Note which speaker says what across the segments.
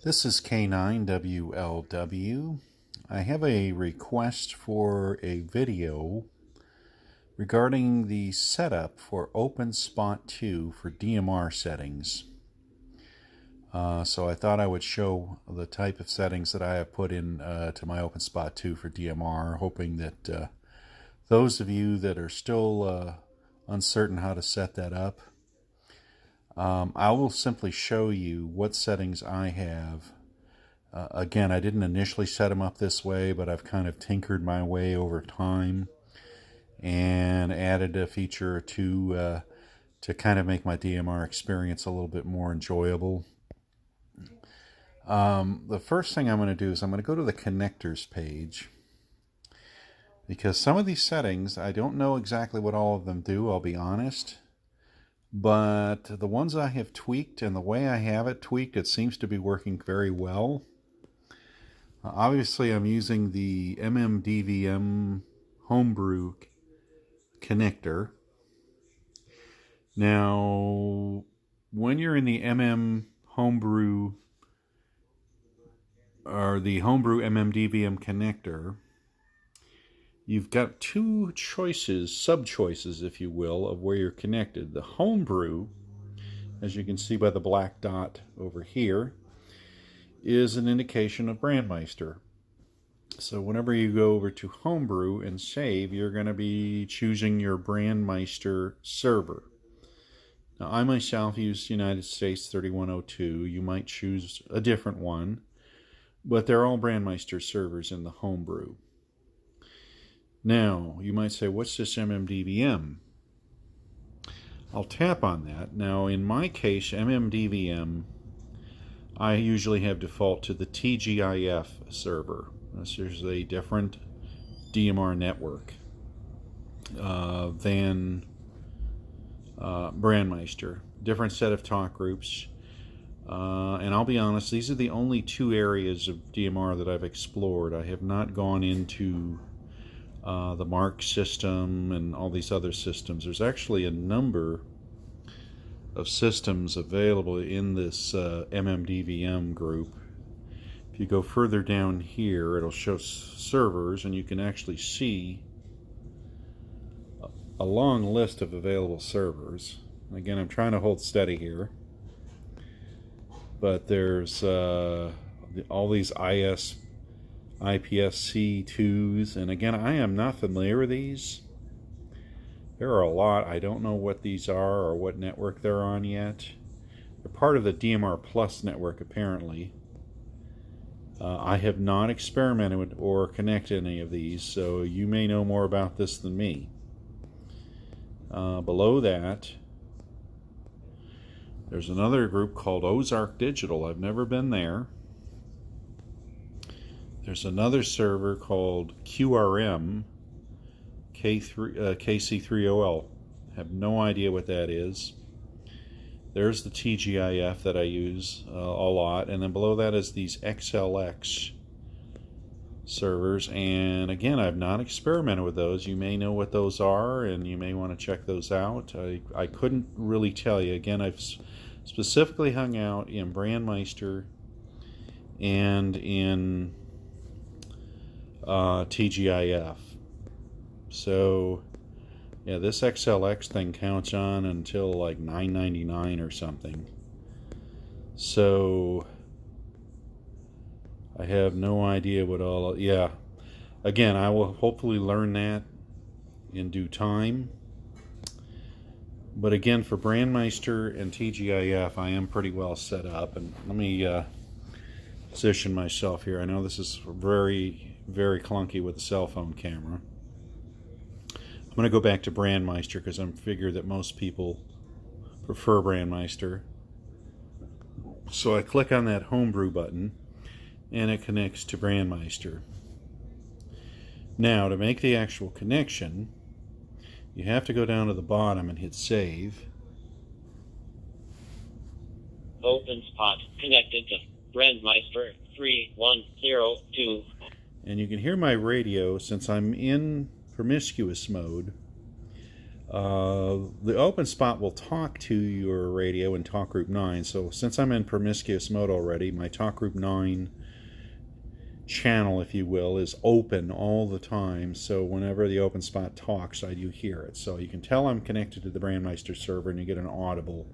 Speaker 1: This is K9WLW. I have a request for a video regarding the setup for Openspot 2 for DMR settings. So I thought I would show the type of settings that I have put in to my Openspot 2 for DMR, hoping that those of you that are still uncertain how to set that up, I will simply show you what settings I have. Again, I didn't initially set them up this way, but I've kind of tinkered my way over time and added a feature or two to kind of make my DMR experience a little bit more enjoyable. The first thing I'm going to do is I'm going to go to the connectors page, because some of these settings, I don't know exactly what all of them do, I'll be honest. But the ones I have tweaked and the way I have it tweaked, it seems to be working very well. Obviously, I'm using the MMDVM homebrew connector. Now, when you're in the MM homebrew or the homebrew MMDVM connector, you've got two choices, sub-choices, if you will, of where you're connected. The homebrew, as you can see by the black dot over here, is an indication of Brandmeister. So whenever you go over to homebrew and save, you're going to be choosing your Brandmeister server. Now, I myself use United States 3102. You might choose a different one, but they're all Brandmeister servers in the homebrew. Now, you might say, what's this MMDVM? I'll tap on that. Now, in my case, MMDVM, I usually have default to the TGIF server. This is a different DMR network than Brandmeister. Different set of talk groups. And I'll be honest, these are the only two areas of DMR that I've explored. I have not gone into the Mark system and all these other systems. There's actually a number of systems available in this MMDVM group. If you go further down here, it'll show servers, and you can actually see a long list of available servers. Again, I'm trying to hold steady here, but there's all these IPSC2s, and again, I am not familiar with these. There are a lot. I don't know what these are or what network they're on yet. They're part of the DMR Plus network, apparently. I have not experimented with or connected any of these, so you may know more about this than me. Below that, there's another group called Ozark Digital. I've never been there. There's another server called QRM KC3OL. Have no idea what that is. There's the TGIF that I use a lot, and then below that is these XLX servers, and again, I've not experimented with those. You may know what those are, and you may want to check those out. I couldn't really tell you. Again, I've specifically hung out in Brandmeister and in TGIF. So yeah, this XLX thing counts on until like $9.99 or something. So I have no idea what all. Yeah, again, I will hopefully learn that in due time. But again, for Brandmeister and TGIF, I am pretty well set up. And let me position myself here. I know this is very, very clunky with the cell phone camera. I'm going to go back to Brandmeister because I figure that most people prefer Brandmeister. So I click on that homebrew button and it connects to Brandmeister. Now, to make the actual connection, you have to go down to the bottom and hit save.
Speaker 2: Openspot connected to Brandmeister 3102.
Speaker 1: And you can hear my radio since I'm in promiscuous mode. The Openspot will talk to your radio in talk group 9. So since I'm in promiscuous mode already, my talk group 9 channel, if you will, is open all the time. So whenever the Openspot talks, I do hear it. So you can tell I'm connected to the Brandmeister server and you get an audible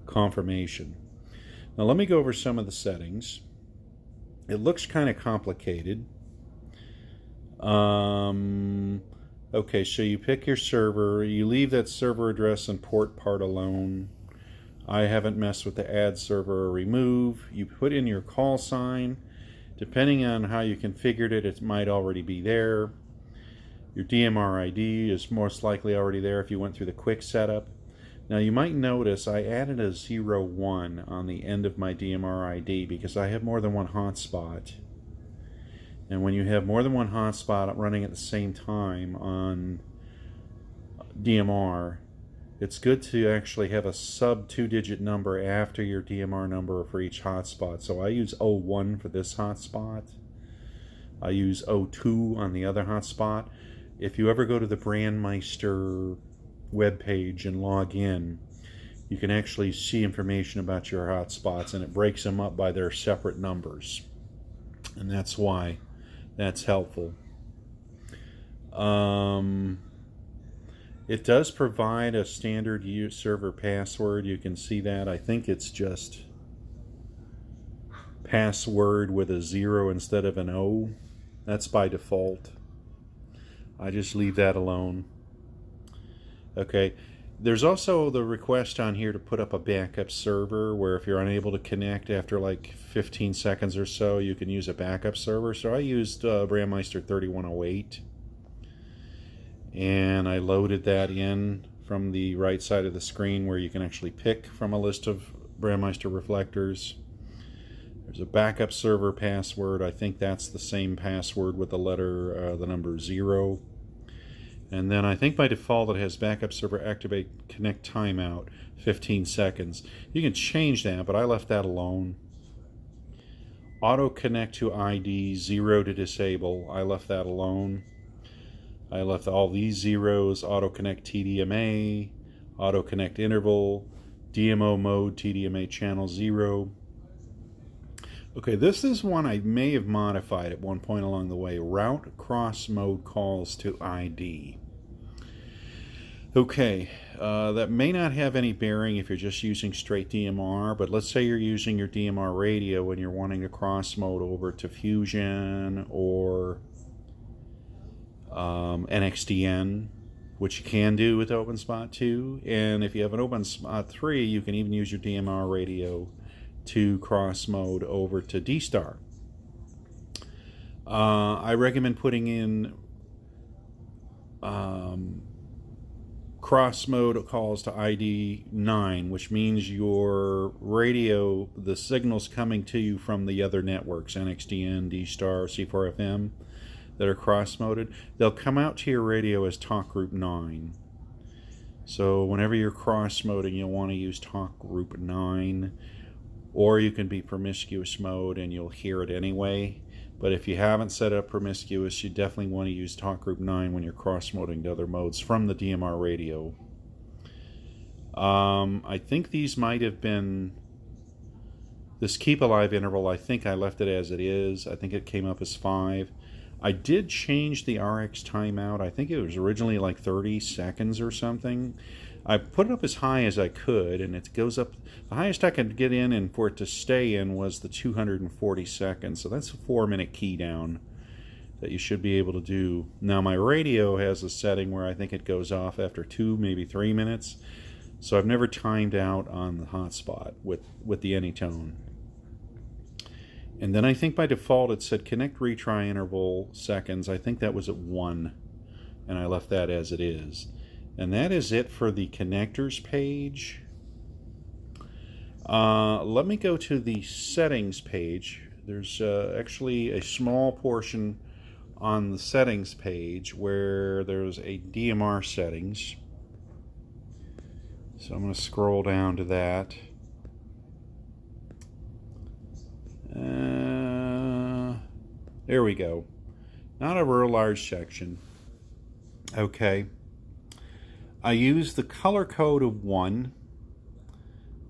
Speaker 1: confirmation. Now let me go over some of the settings. It looks kind of complicated. Okay, so you pick your server, you leave that server address and port part alone. I haven't messed with the add server or remove. You put in your call sign. Depending on how you configured it, it might already be there. Your DMR ID is most likely already there if you went through the quick setup. Now you might notice I added a 01 on the end of my DMR ID because I have more than one hotspot. And when you have more than one hotspot running at the same time on DMR, it's good to actually have a sub 2-digit number after your DMR number for each hotspot. So I use 01 for this hotspot. I use 02 on the other hotspot. If you ever go to the Brandmeister webpage and log in, you can actually see information about your hotspots, and it breaks them up by their separate numbers. And that's why that's helpful. It does provide a standard server password. You can see that. I think it's just password with a 0 instead of an O. That's by default. I just leave that alone. Okay. There's also the request on here to put up a backup server where if you're unable to connect after like 15 seconds or so, you can use a backup server. So I used Brandmeister 3108 and I loaded that in from the right side of the screen where you can actually pick from a list of Brandmeister reflectors. There's a backup server password. I think that's the same password with the letter, the number 0. And then I think by default it has backup server activate connect timeout 15 seconds. You can change that, but I left that alone. Auto connect to ID 0 to disable. I left that alone. I left all these zeros. Auto connect TDMA, auto connect interval, DMO mode TDMA channel 0. Okay, this is one I may have modified at one point along the way. Route cross mode calls to ID. Okay, that may not have any bearing if you're just using straight DMR, but let's say you're using your DMR radio and you're wanting to cross mode over to Fusion or NXDN, which you can do with Openspot 2. And if you have an Openspot 3, you can even use your DMR radio to cross mode over to D-Star. I recommend putting in cross mode calls to ID 9, which means your radio, the signals coming to you from the other networks, NXDN, D-Star, C4FM, that are cross moded, they'll come out to your radio as talk group 9. So whenever you're cross moding, you'll want to use talk group 9. Or you can be promiscuous mode and you'll hear it anyway. But if you haven't set up promiscuous, you definitely want to use talk group 9 when you're cross-moding to other modes from the DMR radio. I think these might have been... This keep alive interval, I think I left it as it is. I think it came up as 5. I did change the RX timeout. I think it was originally like 30 seconds or something. I put it up as high as I could, and it goes up. The highest I could get in and for it to stay in was the 240 seconds. So that's a 4-minute key down that you should be able to do. Now my radio has a setting where I think it goes off after 2, maybe 3 minutes. So I've never timed out on the hotspot with the Anytone. And then I think by default it said connect retry interval seconds. I think that was at 1, and I left that as it is. And that is it for the connectors page. Let me go to the settings page. There's actually a small portion on the settings page where there's a DMR settings. So I'm going to scroll down to that. There we go. Not a real large section. Okay. I use the color code of 1,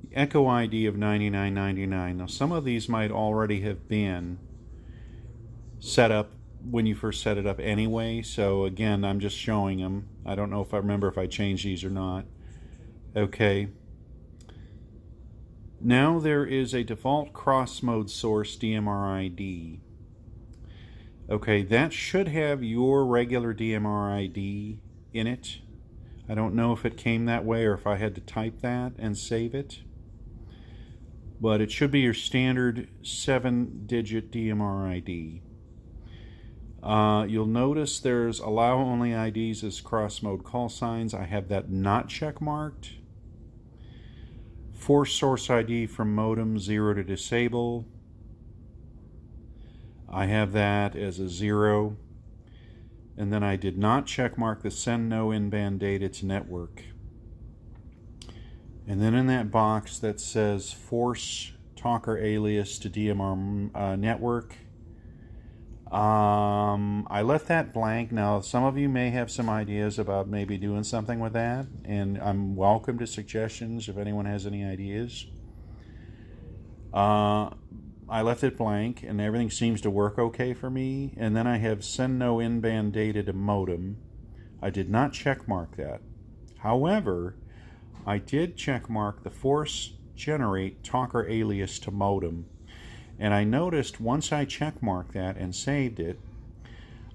Speaker 1: the echo ID of 9999. Now some of these might already have been set up when you first set it up anyway, so again, I'm just showing them. I don't know if I remember if I changed these or not. Okay. Now there is a default cross mode source DMR ID. Okay, that should have your regular DMR ID in it. I don't know if it came that way or if I had to type that and save it. But it should be your standard 7-digit DMR ID. You'll notice there's allow only IDs as cross mode call signs. I have that not check marked. Force source ID from modem 0 to disable. I have that as a 0. And then I did not check mark the send no in-band data to network. And then in that box that says force talker alias to DMR network, I left that blank. Now some of you may have some ideas about maybe doing something with that, and I'm welcome to suggestions if anyone has any ideas. I left it blank and everything seems to work okay for me. And then I have send no in-band data to modem. I did not check mark that. However, I did check mark the force generate talker alias to modem. And I noticed once I check marked that and saved it,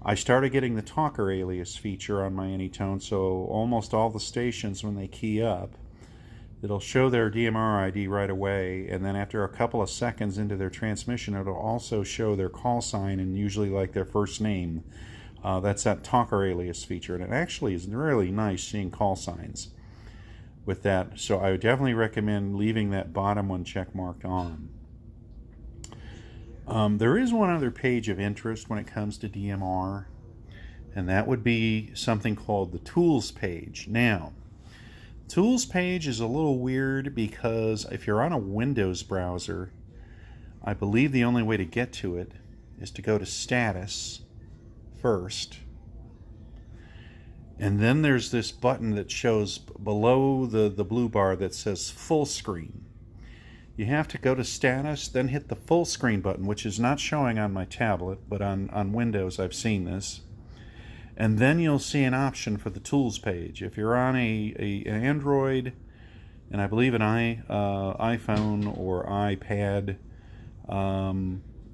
Speaker 1: I started getting the talker alias feature on my Anytone, so almost all the stations, when they key up, it'll show their DMR ID right away, and then after a couple of seconds into their transmission, it'll also show their call sign and usually like their first name. That's that talker alias feature, and it actually is really nice seeing call signs with that, so I would definitely recommend leaving that bottom one check marked on. There is one other page of interest when it comes to DMR, and that would be something called the tools page. Now, tools page is a little weird because if you're on a Windows browser, I believe the only way to get to it is to go to status first, and then there's this button that shows below the blue bar that says full screen. You have to go to status, then hit the full screen button, which is not showing on my tablet, but on Windows I've seen this. And then you'll see an option for the tools page. If you're on an Android, and I believe an iPhone or iPad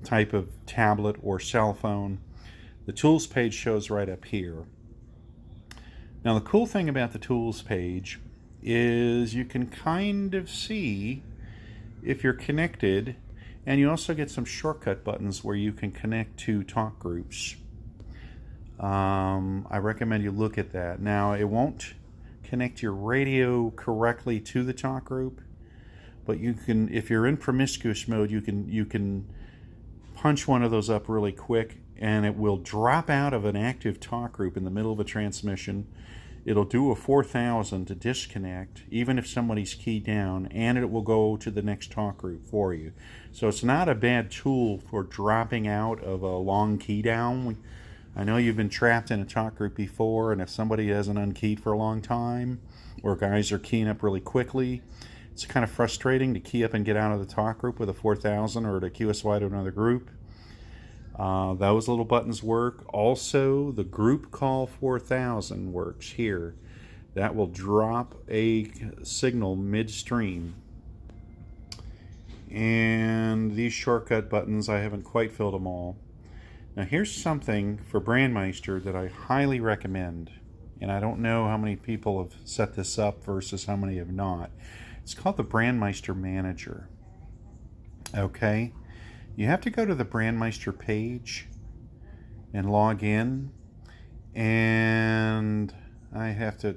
Speaker 1: type of tablet or cell phone, the tools page shows right up here. Now the cool thing about the tools page is you can kind of see if you're connected, and you also get some shortcut buttons where you can connect to talk groups. I recommend you look at that. Now it won't connect your radio correctly to the talk group, but you can, if you're in promiscuous mode, you can punch one of those up really quick and it will drop out of an active talk group in the middle of a transmission. It'll do a 4000 to disconnect, even if somebody's keyed down, and it will go to the next talk group for you. So it's not a bad tool for dropping out of a long key down. I know you've been trapped in a talk group before, and if somebody hasn't unkeyed for a long time, or guys are keying up really quickly, it's kind of frustrating to key up and get out of the talk group with a 4000 or to QSY to another group. Those little buttons work. Also, the group call 4000 works here. That will drop a signal midstream. And these shortcut buttons, I haven't quite filled them all. Now here's something for Brandmeister that I highly recommend. And I don't know how many people have set this up versus how many have not. It's called the Brandmeister Manager. Okay? You have to go to the Brandmeister page and log in, and I have to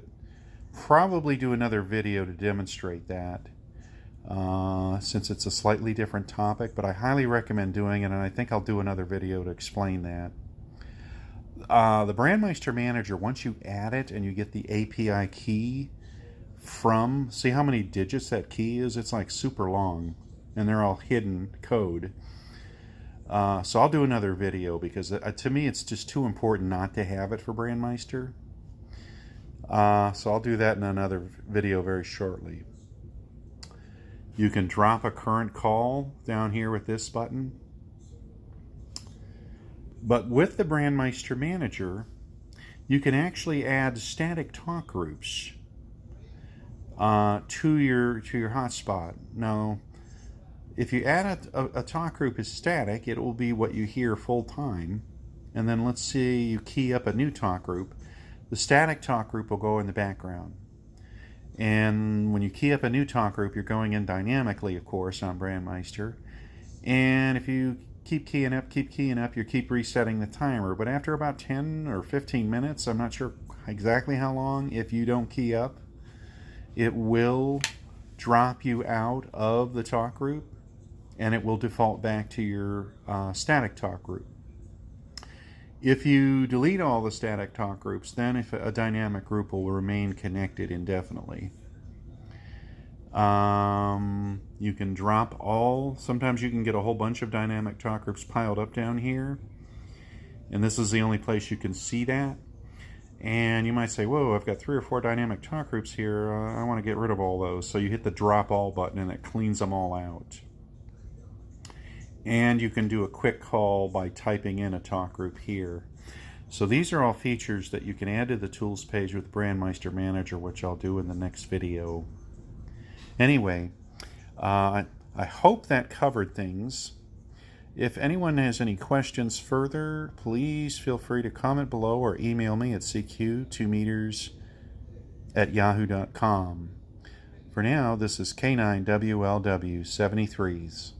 Speaker 1: probably do another video to demonstrate that since it's a slightly different topic, but I highly recommend doing it, and I think I'll do another video to explain that. The Brandmeister Manager, once you add it and you get the API key from, see how many digits that key is? It's like super long, and they're all hidden code. So I'll do another video because to me it's just too important not to have it for Brandmeister. So I'll do that in another video very shortly. You can drop a current call down here with this button. But with the Brandmeister Manager, you can actually add static talk groups to your hotspot. Now, if you add a talk group as static, it will be what you hear full time. And then let's say you key up a new talk group. The static talk group will go in the background. And when you key up a new talk group, you're going in dynamically, of course, on Brandmeister. And if you keep keying up, you keep resetting the timer. But after about 10 or 15 minutes, I'm not sure exactly how long, if you don't key up, it will drop you out of the talk group and it will default back to your static talk group. If you delete all the static talk groups, then if a dynamic group will remain connected indefinitely. You can drop all, sometimes you can get a whole bunch of dynamic talk groups piled up down here, and this is the only place you can see that. And you might say, whoa, I've got 3 or 4 dynamic talk groups here, I want to get rid of all those. So you hit the drop all button and it cleans them all out. And you can do a quick call by typing in a talk group here. So these are all features that you can add to the tools page with Brandmeister Manager, which I'll do in the next video. Anyway, I hope that covered things. If anyone has any questions further, please feel free to comment below or email me at cq2meters@yahoo.com. For now, this is K9WLW 73s.